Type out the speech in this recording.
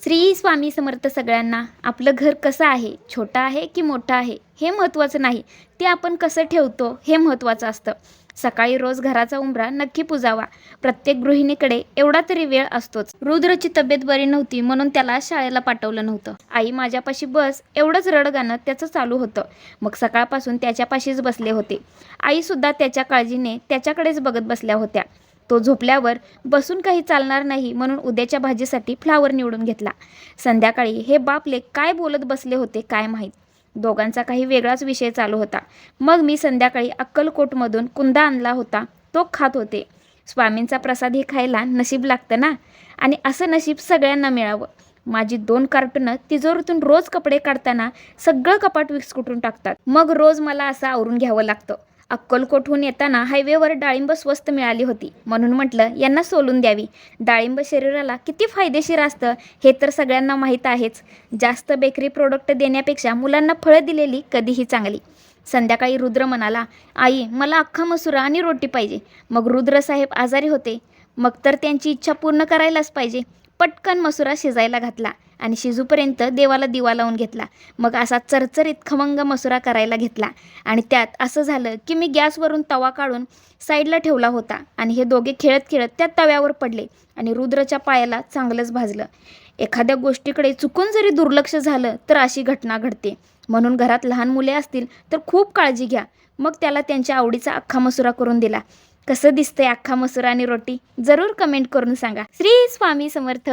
श्री स्वामी समर्थ सगळ्यांना. आपलं घर कसं आहे, छोटं आहे की मोठं आहे हे महत्त्वाचं नाही, ते आपण कसं ठेवतो हे महत्त्वाचं असतं. सकाळी रोज घराचा उंबरा नक्की पुजावा. प्रत्येक गृहिणीकडे एवढा तरी वेळ असतोच. रुद्रची तब्येत बरी नव्हती म्हणून त्याला शाळेला पाठवलं नव्हतं. आई माझ्यापाशी बस एवढंच रडगाणं त्याचं चालू होतं. मग सकाळपासून त्याच्यापाशीच बसले होते. आईसुद्धा त्याच्या काळजीने त्याच्याकडेच बघत बसल्या होत्या. तो झोपल्यावर बसून काही चालणार नाही म्हणून उद्याच्या भाजीसाठी फ्लावर निवडून घेतला. संध्याकाळी हे बापले काय बोलत बसले होते काय माहीत. दोघांचा काही वेगळाच विषय चालू होता. मग मी संध्याकाळी अक्कलकोटमधून कुंदा आणला होता, तो खात होते. स्वामींचा प्रसाद हे खायला नशीब लागतं ना, आणि असं नशीब सगळ्यांना मिळावं. माझी 2 कार्टूनं तिजोरीतून रोज कपडे काढताना सगळं कपाट विस्कटून टाकतात. मग रोज मला असं आवरून घ्यावं लागतं. अक्कलकोटहून येताना हायवेवर डाळिंब स्वस्त मिळाली होती म्हणून म्हटलं यांना सोलून द्यावी. डाळिंब शरीराला किती फायदेशीर असतं हे तर सगळ्यांना माहीत आहेच. जास्त बेकरी प्रोडक्ट देण्यापेक्षा मुलांना फळं दिलेली कधीही चांगली. संध्याकाळी रुद्र म्हणाला, आई मला अख्खा मसुरा आणि रोटी पाहिजे. मग रुद्रसाहेब आजारी होते, मग तर त्यांची इच्छा पूर्ण करायलाच पाहिजे. पटकन मसुरा शिजायला घातला आणि शिजूपर्यंत देवाला दिवा लावून घेतला. मग असा चरचरीत खमंग मसुरा करायला घेतला आणि त्यात असं झालं की मी गॅसवरून तवा काढून साईडला ठेवला होता आणि हे दोघे खेळत खेळत त्या तव्यावर पडले आणि रुद्रच्या पायाला चांगलंच भाजलं. एखाद्या गोष्टीकडे चुकून जरी दुर्लक्ष झालं तर अशी घटना घडते. म्हणून घरात लहान मुले असतील तर खूप काळजी घ्या. मग त्याला त्यांच्या आवडीचा अख्खा मसुरा करून दिला. कसं दिसतंय अख्खा मसुरा आणि रोटी? जरूर कमेंट करून सांगा. श्री स्वामी समर्थ.